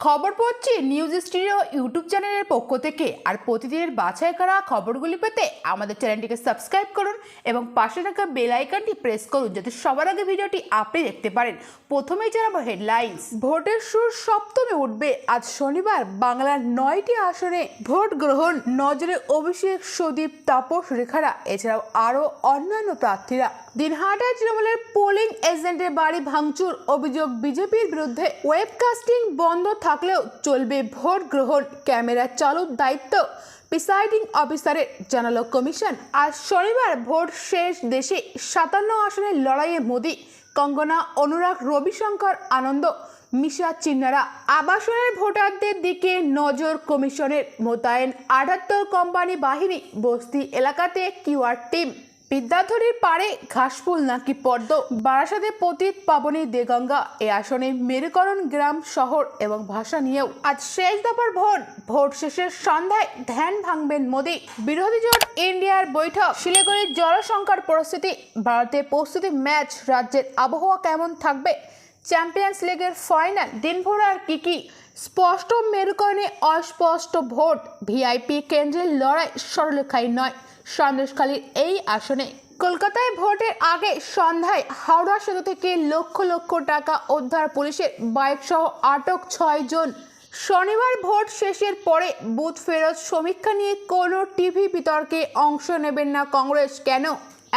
খবর পড়ছি news studio YouTube চ্যানেলের পক্ষ থেকে। আর প্রতিদিনের বাছাই করা খবরগুলি পেতে আমাদের চ্যানেলটিকে সাবস্ক্রাইব করুন এবং পাশে থাকা বেল আইকনটি প্রেস করুন যাতে সবার আগে ভিডিওটি আপনি দেখতে পারেন। প্রথমেই জানাবো হেডলাইন্স। ভোটের সুর সপ্তমে উঠবে আজ শনিবার বাংলার 9টি আসনে ভোট গ্রহণ। নজরে অভিষেক, সুদীপ, তাপস, রেখারা এছাড়াও আরও অন্যান্য প্রার্থীরা। দিনহাটায় তৃণমূলের পোলিং এজেন্টের বাড়ি ভাঙচুর, অভিযোগ বিজেপির বিরুদ্ধে। ওয়েবকাস্টিং বন্ধ থাকলেও চলবে ভোট গ্রহণ, ক্যামেরা চালুর দায়িত্ব প্রিসাইডিং অফিসারের, জানালো কমিশন। আজ শনিবার ভোট শেষ। দেশে 57 আসনের লড়াইয়ে মোদি, কঙ্গনা, অনুরাগ, রবিশঙ্কর, আনন্দ, মিশা চিন্নারা। আবাসনের ভোটারদের দিকে নজর কমিশনের। মোতায়েন 78 কোম্পানি বাহিনী। বস্তি এলাকাতে কিউআর টিম। বিদ্যাধরীর পাড়ে ঘাসফুল নাকি পদ্ম। বারাসাতে পতিত পাবনী দেগঙ্গা। এ আসনে মেরুকরণ গ্রাম, শহর এবং ভাষা নিয়েও আজ শেষ দফার ভোট শেষের সন্ধ্যায় ধ্যান ভাঙবেন মোদি। বিরোধী জোট ইন্ডিয়ার বৈঠক। শিলিগুড়ির জলসংকট পরিস্থিতি। ভারতের প্রস্তুতি ম্যাচ। রাজ্যের আবহাওয়া কেমন থাকবে? চ্যাম্পিয়ন্স লিগের ফাইনাল দিনভর আর কি স্পষ্ট মেরুকরণে অস্পষ্ট ভোট। ভিআইপি কেন্দ্রের লড়াই সরলরেখায় নয়। সন্দেশখালীর এই আসনে। কলকাতায় ভোটের আগে সন্ধ্যায় হাওড়া সেতু থেকে লক্ষ লক্ষ টাকা উদ্ধার পুলিশের। বাইক সহ আটক 6 জন। শনিবার ভোট শেষের পরে বুথ ফেরত সমীক্ষা নিয়ে কোনো টিভি বিতর্কে অংশ নেবেন না কংগ্রেস। কেন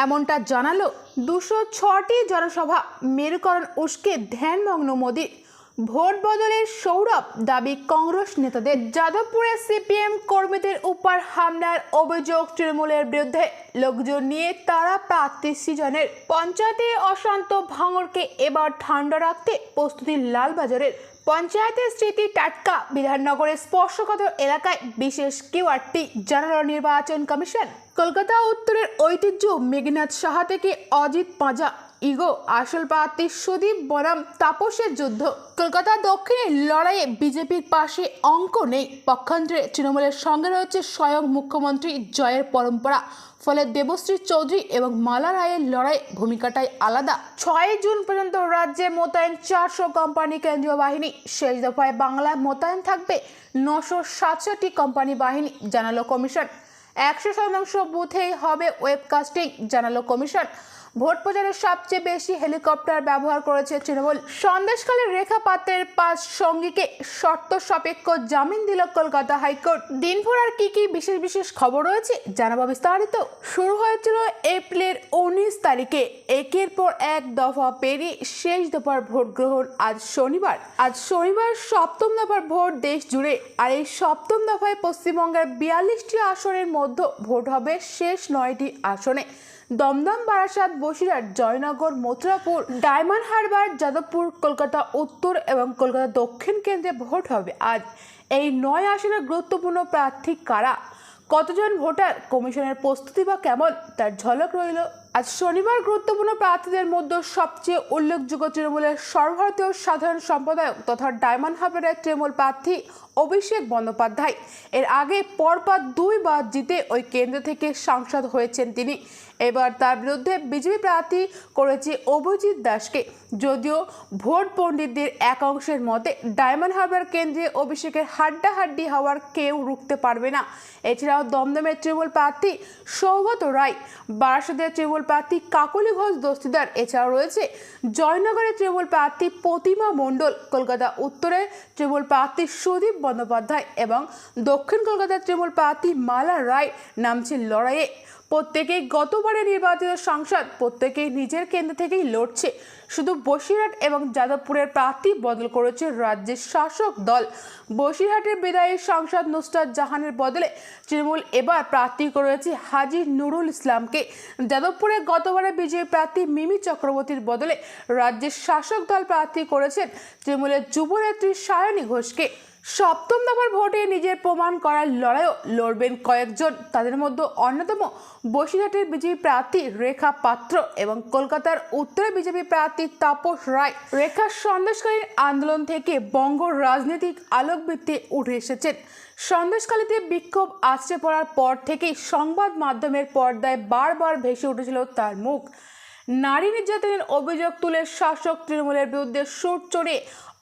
এমনটা জানালো 206টি জনসভা। মেরুকরণ উস্কে ধ্যানমগ্ন মোদি। ভোট বদলের সৌরভ দাবি কংগ্রেস নেতাদের। যাদবপুরে সিপিএম কর্মীদের উপর হামলার অভিযোগ তৃণমূলের বিরুদ্ধে। লোকজন নিয়ে তারা প্রার্থী সৃজনের। পঞ্চায়েতে অশান্ত ভাঙড়কে এবার ঠান্ডা রাখতে প্রস্তুতি লালবাজারের। পঞ্চায়েতের স্মৃতি টাটকা। বিধাননগরের স্পর্শকাতর এলাকায় বিশেষ কিউআরটি, জানালো নির্বাচন কমিশন। কলকাতা উত্তরের ঐতিহ্য মেঘনাথ সাহা থেকে অজিত পাঁজা। ইগো আসল প্রার্থী সুদীপ বনাম তাপসের যুদ্ধ। কলকাতা দক্ষিণের লড়াইয়ে বিজেপির পাশে অঙ্ক নেই। পক্ষান্তরে তৃণমূলের সঙ্গে রয়েছে স্বয়ং মুখ্যমন্ত্রী জয়ের পরম্পরা। ফলে দেবশ্রী চৌধুরী এবং মালা রায়ের লড়াই ভূমিকাটাই আলাদা। 6 জুন পর্যন্ত রাজ্যে মোতায়েন 400 কোম্পানি কেন্দ্রীয় বাহিনী। শেষ দফায় বাংলায় মোতায়েন থাকবে 967টি কোম্পানি বাহিনী, জানালো কমিশন। 100% বুথেই হবে ওয়েবকাস্টিং, জানালো কমিশন। ভোট প্রচারে সবচেয়ে বেশি হেলিকপ্টার ব্যবহার করেছে তৃণমূল। সন্দেশখালীর রেখা পাত্রের 5 সঙ্গীকে শর্ত সাপেক্ষ জামিন দিল কলকাতা হাইকোর্ট। দিনভর আর কি বিশেষ খবর রয়েছে জানাবো বিস্তারিত। শুরু হয়েছিল এপ্রিলের 19 তারিখে। একের পর এক দফা পেরিয়ে শেষ দফার ভোট গ্রহণ আজ শনিবার। সপ্তম দফার ভোট দেশ জুড়ে। আর এই সপ্তম দফায় পশ্চিমবঙ্গের 42টি আসনের মধ্যে ভোট হবে শেষ 9টি আসনে। দমদম, বারাসাত, বসিরহাট, জয়নগর, মথুরাপুর, ডায়মন্ড হারবার, যাদবপুর, কলকাতা উত্তর এবং কলকাতা দক্ষিণ কেন্দ্রে ভোট হবে আজ। এই 9 আসনের গুরুত্বপূর্ণ প্রার্থী কারা, কতজন ভোটার, কমিশনের প্রস্তুতি বা কেমন, তার ঝলক রইল। আজ শনিবার গুরুত্বপূর্ণ প্রার্থীদের মধ্যে সবচেয়ে উল্লেখযোগ্য তৃণমূলের সর্বভারতীয় সাধারণ সম্পাদক তথা ডায়মন্ড হারবারের তৃণমূল প্রার্থী অভিষেক বন্দ্যোপাধ্যায়। এর আগে পরপর 2 বার জিতে ওই কেন্দ্র থেকে সাংসদ হয়েছেন তিনি। এবার তার বিরুদ্ধে বিজেপি প্রার্থী করেছে অভিজিৎ দাসকে। যদিও ভোট পণ্ডিতদের এক অংশের মতে ডায়মন্ড হারবার কেন্দ্রে অভিষেকের হাড্ডাহাড্ডি হওয়ার কেউ রুখতে পারবে না। এছাড়াও দমদমের তৃণমূল প্রার্থী সৌগত রায়, বারাসাতের তৃণমূল প্রার্থী কাকলি ঘোষ দস্তিদার। এছাড়াও রয়েছে জয়নগরের তৃণমূল প্রার্থী প্রতিমা মণ্ডল, কলকাতা উত্তরের তৃণমূল প্রার্থী সুদীপ বন্দ্যোপাধ্যায় এবং দক্ষিণ কলকাতার তৃণমূল প্রার্থী মালা রায় নামছে লড়াইয়ে। প্রত্যেকেই গতবারে নির্বাচিত সাংসদ, প্রত্যেকেই নিজের কেন্দ্র থেকেই লড়ছে। শুধু বসিরহাট এবং যাদবপুরের প্রার্থী বদল করেছে রাজ্যের শাসক দল। বসিরহাটের বিদায়ী সাংসদ নুসরাত জাহানের বদলে তৃণমূল এবার প্রার্থী করেছে হাজী নুরুল ইসলামকে। যাদবপুরে গতবারে বিজেপি প্রার্থী মিমি চক্রবর্তীর বদলে রাজ্যের শাসক দল প্রার্থী করেছেন তৃণমূলের যুবনেত্রী সায়নী ঘোষকে। সপ্তম দফার ভোটে নিজের প্রমাণ করার লড়াইও লড়বেন কয়েকজন। তাদের মধ্যে অন্যতম বসিরহাটের বিজেপি প্রার্থী রেখা পাত্র এবং কলকাতার উত্তরে বিজেপি প্রার্থী তাপস রায়। রেখা সন্দেশকালীন আন্দোলন থেকে বঙ্গ রাজনৈতিক আলোকবৃত্তে উঠে এসেছেন। সন্দেশখালীতে বিক্ষোভ আছড়ে পড়ার পর থেকেই সংবাদ মাধ্যমের পর্দায় বারবার ভেসে উঠেছিল তার মুখ। নারী নির্যাতনের অভিযোগ তুলে শাসক তৃণমূলের বিরুদ্ধে সুর চড়িয়ে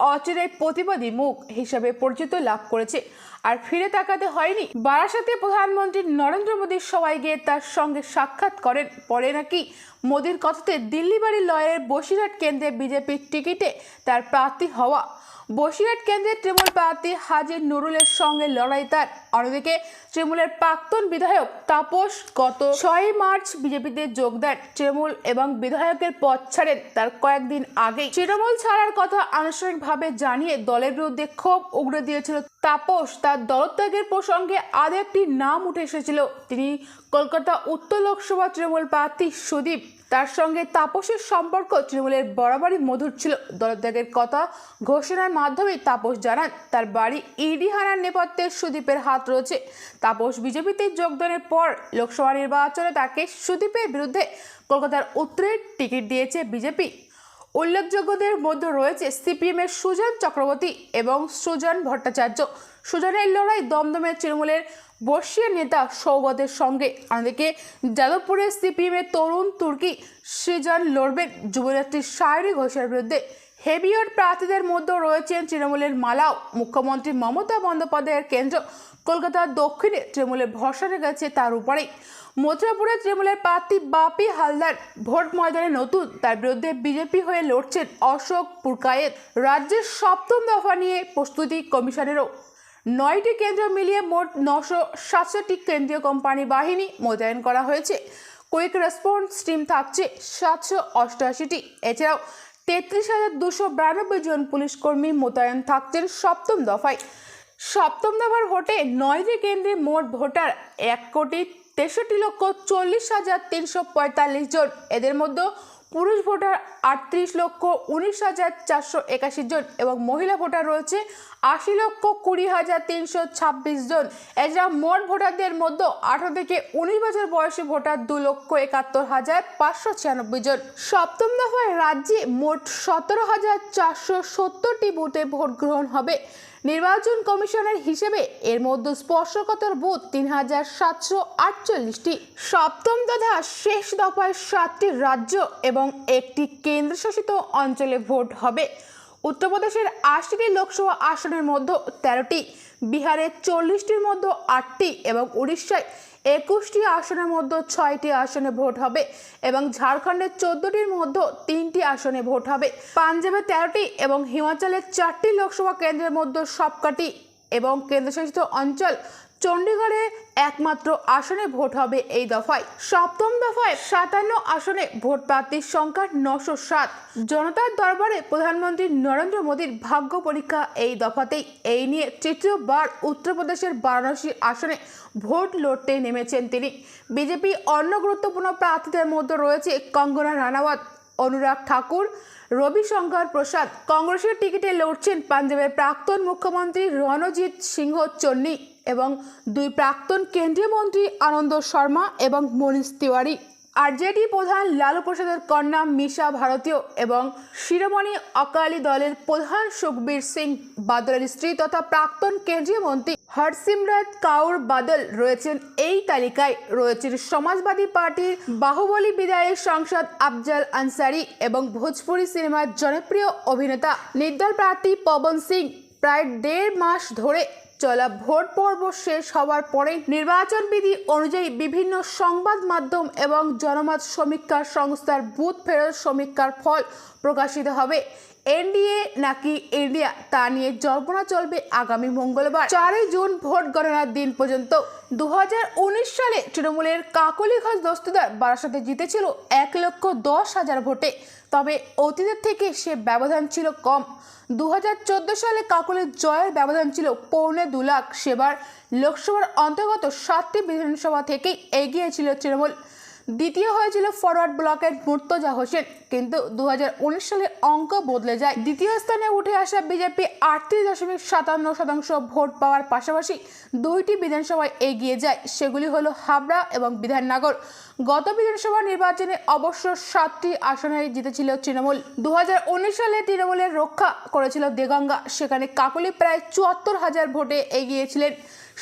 অচিরেই প্রতিবাদী মুখ হিসাবে পরিচিত লাভ করেছে। আর ফিরে তাকাতে হয়নি। বারাসাতে প্রধানমন্ত্রী নরেন্দ্র মোদী সবাই গিয়ে তার সঙ্গে সাক্ষাৎ করেন। পরে নাকি মোদীর কথাতে দিল্লি বাড়ির লয়ের বসিরহাট কেন্দ্রে বিজেপির টিকিটে তার প্রার্থী হওয়া। বসিরহাট কেন্দ্রের তৃণমূল প্রার্থী হাজি নুরুলের সঙ্গে লড়াই তার। অন্যদিকে তৃণমূলের প্রাক্তন বিধায়ক তাপস গত 6 মার্চ বিজেপিতে যোগ দেন। তৃণমূল এবং বিধায়কের পদ ছাড়েন তার কয়েকদিন আগেই। তৃণমূল ছাড়ার কথা আনুষ্ঠানিকভাবে জানিয়ে দলের বিরুদ্ধে ক্ষোভ উগড়ে দিয়েছিল তাপস। তার দলত্যাগের প্রসঙ্গে আরও একটি নাম উঠে এসেছিল। তিনি কলকাতা উত্তর লোকসভা তৃণমূল প্রার্থী সুদীপ। তার সঙ্গে তাপসের সম্পর্ক তৃণমূলের বরাবরই মধুর ছিল। দলত্যাগের কথা ঘোষণার মাধ্যমে তাপস জানান তার বাড়ি ইডি হানার নেপথ্যে সুদীপের হাত রয়েছে। তাপস বিজেপিতে যোগদানের পর লোকসভা নির্বাচনে তাকে সুদীপের বিরুদ্ধে কলকাতার উত্তরের টিকিট দিয়েছে বিজেপি। উল্লেখযোগ্যদের মধ্যে রয়েছে সিপিএমের সুজন চক্রবর্তী এবং সুজন ভট্টাচার্য। সুজনের লড়াই দমদমের তৃণমূলের বর্ষীয় নেতা সৌগতের সঙ্গে। অন্যদিকে যাদবপুরের সিপিএমের তরুণ তুর্কি সৃজন লড়বেন যুবনেত্রী সায়রী ঘোষের বিরুদ্ধে। হেভিওয়েট প্রার্থীদের মধ্যে রয়েছেন তৃণমূলের মালাও। মুখ্যমন্ত্রী মমতা বন্দ্যোপাধ্যায়ের কেন্দ্র কলকাতার দক্ষিণে তৃণমূলের ভরসা রেখেছে তার উপরেই। মথুরাপুরে তৃণমূলের প্রার্থী বাপি হালদার ভোট ময়দানে নতুন। তার বিরুদ্ধে বিজেপি হয়ে লড়ছেন অশোক পুরকায়েত। রাজ্যের 7ম দফা নিয়ে প্রস্তুতি কমিশনেরও। 9টি কেন্দ্র মিলিয়ে মোট 967টি কেন্দ্রীয় কোম্পানি বাহিনী মোতায়েন করা হয়েছে। কুইক রেসপন্স টিম থাকছে 788টি। এছাড়াও 33,292 জন পুলিশ কর্মী মোতায়েন থাকছেন 7ম দফায়। 7ম দফার ভোটে 9টি কেন্দ্রে মোট ভোটার 1,63,40,345 জন। এদের মধ্যে পুরুষ ভোটার 38,19,481 জন এবং মহিলা ভোটার রয়েছে 80,20,326 জন। এছাড়া মোট ভোটারদের মধ্যে 18 থেকে 19 বছর বয়সী ভোটার 2,71,596 জন। 7ম দফায় রাজ্যে মোট 17,470টি বুথে ভোট গ্রহণ হবে। নির্বাচন কমিশনের হিসেবে এর মধ্যে স্পর্শকাতর বুথ 3,748টি। 7ম তথা শেষ দফায় 7টি রাজ্য এবং একটি কেন্দ্রশাসিত অঞ্চলে ভোট হবে। উত্তরপ্রদেশের 80টি লোকসভা আসনের মধ্যে 13টি, বিহারের 40টির মধ্যে 8টি এবং উড়িষ্যায় 21টি আসনের মধ্যে 6টি আসনে ভোট হবে এবং ঝাড়খণ্ডের 14টির মধ্যে 3টি আসনে ভোট হবে। পাঞ্জাবে 13টি এবং হিমাচলের 4টি লোকসভা কেন্দ্রের মধ্যে সবকটি এবং কেন্দ্রশাসিত অঞ্চল চণ্ডীগড়ে একমাত্র আসনে ভোট হবে এই দফায়। 7ম দফায় 57 আসনে ভোট প্রার্থীর সংখ্যা 907। জনতার দরবারে প্রধানমন্ত্রী নরেন্দ্র মোদীর ভাগ্য পরীক্ষা এই দফাতেই। এই নিয়ে তৃতীয়বার উত্তরপ্রদেশের বারাণসী আসনে ভোট লড়তে নেমেছেন তিনি। বিজেপি অন্য গুরুত্বপূর্ণ প্রার্থীদের মধ্যে রয়েছে কঙ্গনা রানাওয়াত, অনুরাগ ঠাকুর, রবিশঙ্কর প্রসাদ। কংগ্রেসের টিকিটে লড়ছেন পাঞ্জাবের প্রাক্তন মুখ্যমন্ত্রী রণজিৎ সিংহ চন্নি এবং 2 প্রাক্তন কেন্দ্রীয় মন্ত্রী আনন্দ শর্মা এবং মনীষ তিওয়ারি। আরজেডি প্রধান লালু প্রসাদের কন্যা মিশা ভারতীয় এবং শিরোমণি অকালি দলের প্রধান সুখবীর সিং বাদলের স্ত্রী তথা প্রাক্তন কেন্দ্রীয় মন্ত্রী হরসিমরত কাউর বাদল রয়েছেন এই তালিকায়। রয়েছেন সমাজবাদী পার্টির বাহুবলী বিধায়ক সাংসদ আফজল আনসারি এবং ভোজপুরি সিনেমার জনপ্রিয় অভিনেতা নির্দল প্রার্থী পবন সিং। প্রায় 1.5 মাস ধরে চলা ভোট পর্ব শেষ হওয়ার পরে নির্বাচন বিধি অনুযায়ী বিভিন্ন সংবাদ মাধ্যম এবং জনমত সমীক্ষা সংস্থার বুথ ফেরত সমীক্ষার ফল প্রকাশিত হবে। এনডিএ নাকি ইন্ডিয়া তা নিয়ে জল্পনা চলবে আগামী মঙ্গলবার 4 জুন ভোট গণনার দিন পর্যন্ত। 2019 সালে তৃণমূলের কাকলি ঘোষ দস্তিদার বারাসাতে জিতেছিল 1,10,000 ভোটে। তবে অতীতের থেকে সে ব্যবধান ছিল কম। 2014 সালে কাকলির জয়ের ব্যবধান ছিল 2.25 লাখ। সেবার লোকসভার অন্তর্গত 7টি বিধানসভা থেকেই এগিয়ে ছিল তৃণমূল। দ্বিতীয় হয়েছিল ফরওয়ার্ড ব্লকের মুর্তজা হোসেন, কিন্তু 2019 সালে অঙ্ক বদলে যায়। দ্বিতীয় স্থানে উঠে আসা বিজেপি 38.57% ভোট পাওয়ার পাশাপাশি 2টি বিধানসভায় এগিয়ে যায়। সেগুলি হলো হাবড়া এবং বিধাননগর। গত বিধানসভা নির্বাচনে অবশ্য 7টি আসনে জিতেছিল তৃণমূল। 2019 সালে তৃণমূলের রক্ষা করেছিল দেগঙ্গা। সেখানে কাকলি প্রায় 74,000 ভোটে এগিয়েছিলেন।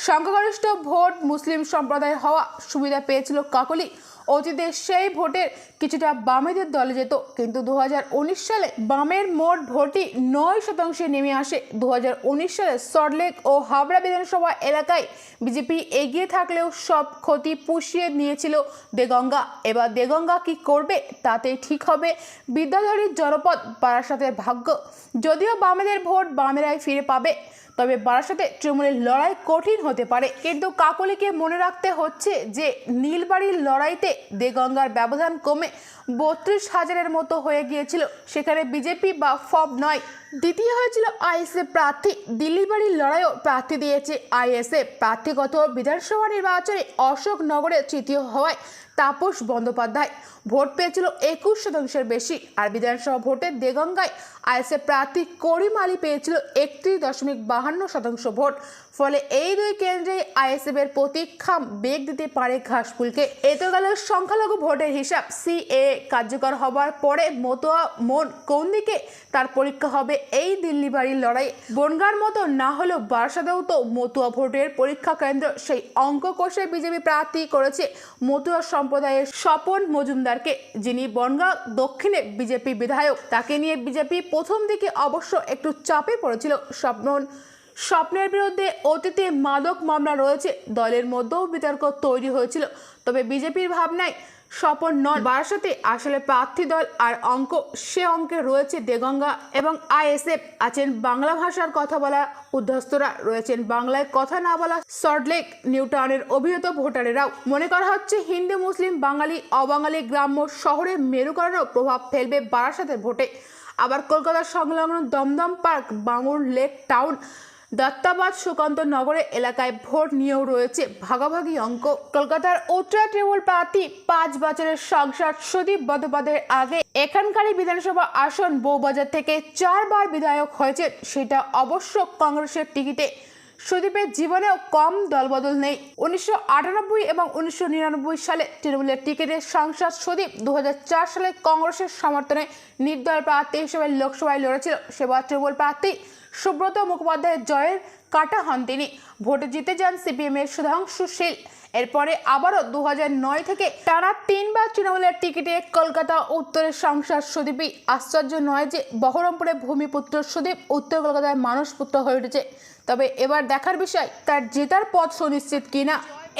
সংখ্যাগরিষ্ঠ ভোট মুসলিম সম্প্রদায়ের হওয়া সুবিধা পেয়েছিল কাকলি। অতীতে সেই ভোটের কিছুটা বামেদের দলে যেত, কিন্তু 2019 সালে বামের মোট ভোটই 9% নেমে আসে। 2019 সালে সল্টলেক ও হাবড়া বিধানসভা এলাকায় বিজেপি এগিয়ে থাকলেও সব ক্ষতি পুষিয়ে নিয়েছিল দেগঙ্গা। এবার দেগঙ্গা কি করবে তাতেই ঠিক হবে বিদ্যাধরীর জনপদ বারাসাতের ভাগ্য। যদিও বামেদের ভোট বামেরাই ফিরে পাবে, তবে বারাসাতে তৃণমূলের লড়াই কঠিন হতে পারে। কিন্তু কাকলিকে মনে রাখতে হচ্ছে যে নীলবাড়ির লড়াইতে দেগঙ্গার ব্যবধান কমে 32,000-এর মতো হয়ে গিয়েছিল। সেখানে বিজেপি বা ফব নয়, দ্বিতীয় হয়েছিল আইএসএফ প্রার্থী। দিল্লিবাড়ির লড়াইও প্রার্থী দিয়েছে আইএসএফ প্রার্থী। গত বিধানসভা নির্বাচনে অশোকনগরে তৃতীয় হওয়ায় তাপস বন্দ্যোপাধ্যায় ভোট পেয়েছিল 21%-এর বেশি। আর বিধানসভা ভোটে দেগঙ্গায় আইএসএফ প্রার্থী করিম আলী পেয়েছিল 31.52% ভোট। ফলে এই দুই কেন্দ্রে আইএসএফ এর প্রতীক্ষাম বেগ দিতে পারে ঘাসফুলকে। এতে গেল সংখ্যালঘু ভোটের হিসাব। সিএ কার্যকর হবার পরে মতুয়া মন কোন দিকে তার পরীক্ষা হবে এই দিল্লিবাড়ির লড়াই। বনগাঁর মতো না হলেও বারাসাতেও তো মতুয়া ভোটের পরীক্ষা কেন্দ্র। সেই অঙ্ক কষে বিজেপি প্রার্থী করেছে মতুয়া সম্প্রদায়ের স্বপন মজুমদারকে, যিনি বনগাঁ দক্ষিণে বিজেপি বিধায়ক। তাকে নিয়ে বিজেপি প্রথম দিকে অবশ্য একটু চাপে পড়েছিল। স্বপ্নের বিরুদ্ধে অতীতে মাদক মামলা রয়েছে, দলের মধ্যেও বিতর্ক তৈরি হয়েছিল। তবে বিজেপির ভাবনায় স্বপন নন বারাসাতে আসলে প্রার্থী দল, আর অঙ্ক সে অঙ্কে রয়েছে দেগঙ্গা এবং আইএসএফ। আছেন বাংলা ভাষার কথা বলা উদ্ধস্তরা, রয়েছেন বাংলায় কথা না বলা সল্টলেক নিউটাউনের অভিহিত ভোটারেরাও। মনে করা হচ্ছে হিন্দু মুসলিম বাঙালি অবাঙালি গ্রাম্য শহরে মেরুকরণেও প্রভাব ফেলবে বারাসাতের ভোটে। আবার কলকাতার সংলগ্ন দমদম পার্ক, বাঙুর লেক টাউন, দত্তাবাদ সুকান্ত নগরে এলাকায় ভোট নিয়েও রয়েছে ভাগাভাগি অঙ্ক। কলকাতার উত্তরা তৃণমূল প্রার্থী 5 বছরের সাংসদ সুদীপ বন্দ্যোপাধ্যায়ের আগে এখানকারই বিধানসভা আসন বউবাজার থেকে 4 বার বিধায়ক হয়েছে, সেটা অবশ্য কংগ্রেসের টিকিটে। সুদীপের জীবনেও কম দলবদল নেই। 1998 এবং 1999 সালে তৃণমূলের টিকিটে সাংসদ সুদীপ 2004 সালে কংগ্রেসের সমর্থনে নির্দল প্রার্থী হিসেবে লোকসভায় লড়েছিল। সেবার তৃণমূল প্রার্থী সুব্রত মুখোপাধ্যায়ের জয়ের কাটা হন তিনি। ভোটে জিতে যান সিপিএম এর সুধাংশু শীল। এরপরে আবারও 2009 থেকে টানা 3 বার তৃণমূলের টিকিটে কলকাতা উত্তরের সাংসদ সুদীপই। আশ্চর্য নয় যে বহরমপুরে ভূমিপুত্র সুদীপ উত্তর কলকাতায় মানুষপুত্র হয়ে উঠেছে। তবে এবার দেখার বিষয় তার জেতার পথ সুনিশ্চিত কিনা।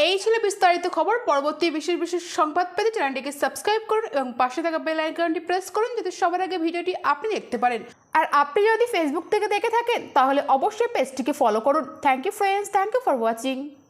এই ছিল বিস্তারিত খবর। পরবর্তী বিশেষ সংবাদ পেতে চ্যানেলটিকে সাবস্ক্রাইব করুন এবং পাশে থাকা বেল আইকনটি প্রেস করুন, যাতে সবার আগে ভিডিওটি আপনি দেখতে পারেন। আর আপনি যদি ফেসবুক থেকে দেখে থাকেন তাহলে অবশ্যই পেজটিকে ফলো করুন। Thank you friends, thank you for watching.